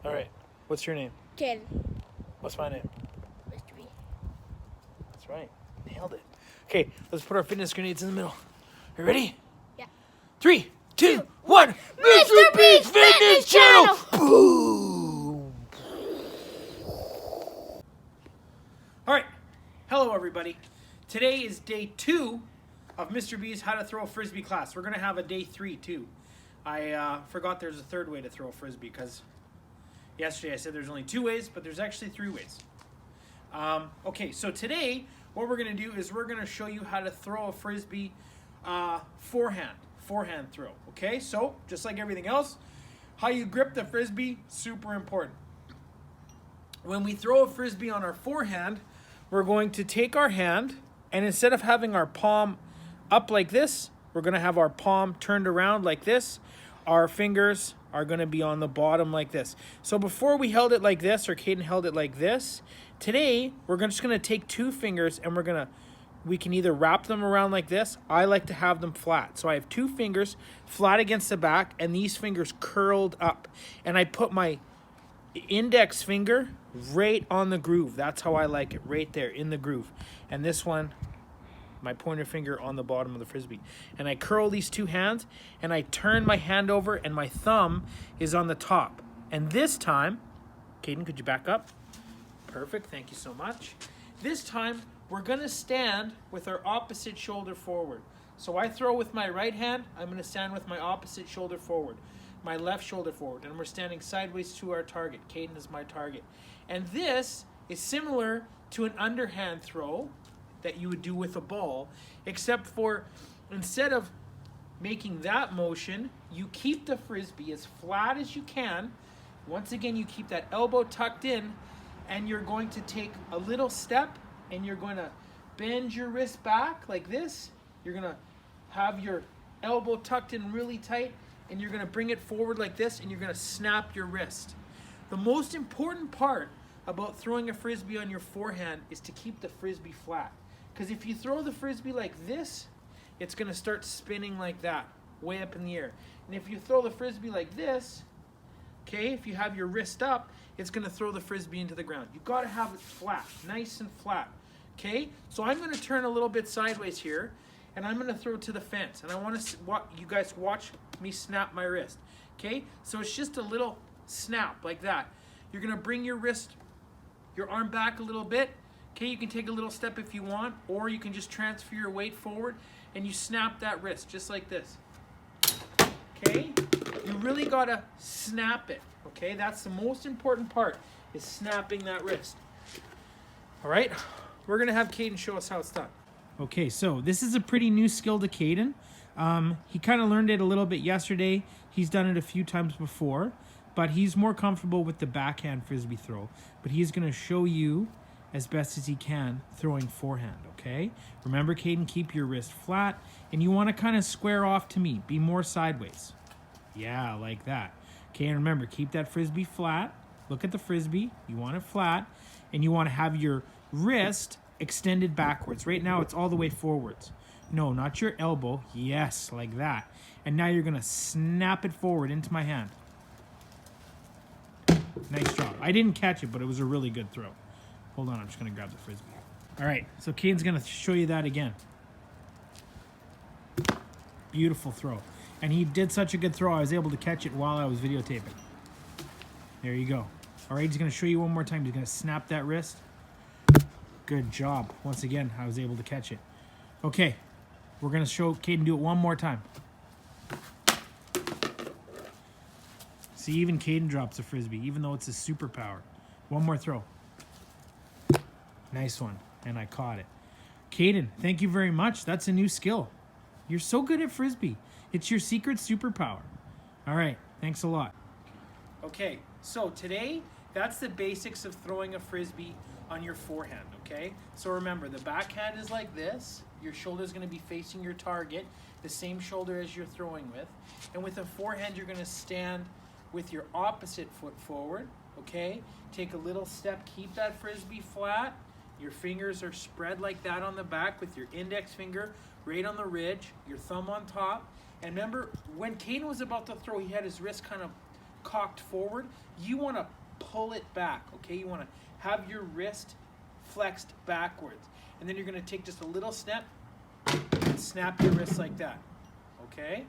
All right. What's your name? Jen. What's my name? Frisbee. That's right. Nailed it. Okay, let's put our fitness grenades in the middle. You ready? Yeah. 3, 2, 1. Mr. B's Fitness Channel. Boom. All right. Hello, everybody. Today is day 2 of Mr. B's How to Throw a Frisbee class. We're going to have a day 3 too. I forgot there's a third way to throw a Frisbee because yesterday I said there's only 2 ways, but there's actually 3 ways. Okay, so today what we're going to do is we're going to show you how to throw a Frisbee forehand throw. Okay, so just like everything else, how you grip the Frisbee, super important. When we throw a Frisbee on our forehand, we're going to take our hand, and instead of having our palm up like this, we're going to have our palm turned around like this. Our fingers are going to be on the bottom like this. So before we held it like this, or Caden held it like this, today we're just going to take 2 fingers and we can either wrap them around like this. I like to have them flat. So I have 2 fingers flat against the back and these fingers curled up. And I put my index finger right on the groove. That's how I like it, right there in the groove. And this one, my pointer finger on the bottom of the Frisbee. And I curl these 2 hands and I turn my hand over and my thumb is on the top. And this time, Caden, could you back up? Perfect, thank you so much. This time, we're gonna stand with our opposite shoulder forward. So I throw with my right hand, I'm gonna stand with my opposite shoulder forward, my left shoulder forward, and we're standing sideways to our target. Caden is my target. And this is similar to an underhand throw that you would do with a ball, except for instead of making that motion, you keep the Frisbee as flat as you can. Once again, you keep that elbow tucked in, and you're going to take a little step, and you're going to bend your wrist back like this. You're going to have your elbow tucked in really tight, and you're going to bring it forward like this, and you're going to snap your wrist. The most important part about throwing a Frisbee on your forehand is to keep the Frisbee flat. Because if you throw the Frisbee like this, it's going to start spinning like that, way up in the air. And if you throw the Frisbee like this, okay, if you have your wrist up, it's going to throw the Frisbee into the ground. You've got to have it flat, nice and flat. Okay, so I'm going to turn a little bit sideways here, and I'm going to throw it to the fence. And I want you guys watch me snap my wrist. Okay, so it's just a little snap like that. You're going to bring your arm back a little bit. Okay, you can take a little step if you want, or you can just transfer your weight forward and you snap that wrist just like this. Okay, you really gotta snap it. Okay, that's the most important part, is snapping that wrist. All right, we're gonna have Caden show us how it's done. Okay, so this is a pretty new skill to Caden. He kind of learned it a little bit yesterday. He's done it a few times before, but he's more comfortable with the backhand Frisbee throw. But he's gonna show you as best as he can throwing forehand, okay? Remember, Caden, keep your wrist flat, and you want to kind of square off to me. Be more sideways. Yeah, like that. Okay, and remember, keep that Frisbee flat. Look at the Frisbee. You want it flat, and you want to have your wrist extended backwards. Right now, it's all the way forwards. No, not your elbow. Yes, like that. And now you're going to snap it forward into my hand. Nice job. I didn't catch it, but it was a really good throw. Hold on, I'm just going to grab the Frisbee. All right, so Caden's going to show you that again. Beautiful throw. And he did such a good throw, I was able to catch it while I was videotaping. There you go. All right, he's going to show you one more time. He's going to snap that wrist. Good job. Once again, I was able to catch it. Okay, we're going to show Caden do it one more time. See, even Caden drops a Frisbee, even though it's his superpower. One more throw. Nice one, and I caught it. Caden, thank you very much. That's a new skill. You're so good at Frisbee. It's your secret superpower. All right, thanks a lot. Okay, so today, that's the basics of throwing a Frisbee on your forehand, okay? So remember, the backhand is like this. Your shoulder is going to be facing your target, the same shoulder as you're throwing with. And with a forehand, you're going to stand with your opposite foot forward, okay? Take a little step, keep that Frisbee flat. Your fingers are spread like that on the back with your index finger right on the ridge, your thumb on top. And remember, when Caden was about to throw, he had his wrist kind of cocked forward, you want to pull it back, okay? You want to have your wrist flexed backwards. And then you're going to take just a little snap and snap your wrist like that, okay?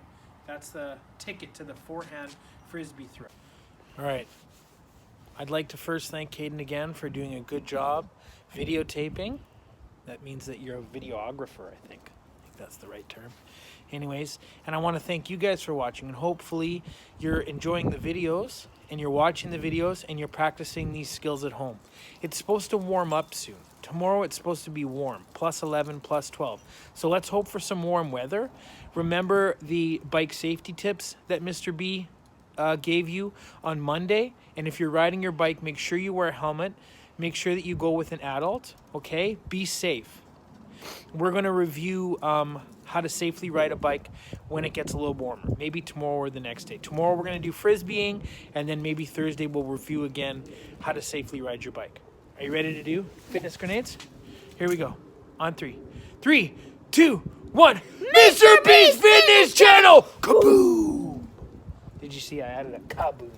That's the ticket to the forehand Frisbee throw. All right. I'd like to first thank Caden again for doing a good job videotaping. That means that you're a videographer, I think. I think that's the right term. Anyways, and I want to thank you guys for watching, and hopefully you're enjoying the videos and you're watching the videos and you're practicing these skills at home. It's supposed to warm up soon. Tomorrow it's supposed to be warm, plus 11, plus 12. So let's hope for some warm weather. Remember the bike safety tips that Mr. B gave you on Monday. And if you're riding your bike, make sure you wear a helmet. Make sure that you go with an adult, okay? Be safe. We're going to review how to safely ride a bike when it gets a little warmer. Maybe tomorrow or the next day. Tomorrow we're going to do Frisbeeing, and then maybe Thursday we'll review again how to safely ride your bike. Are you ready to do fitness grenades? Here we go. On 3. 3, 2, 1. Mr. B's Fitness Channel! Kaboom! Did you see I added a kaboom?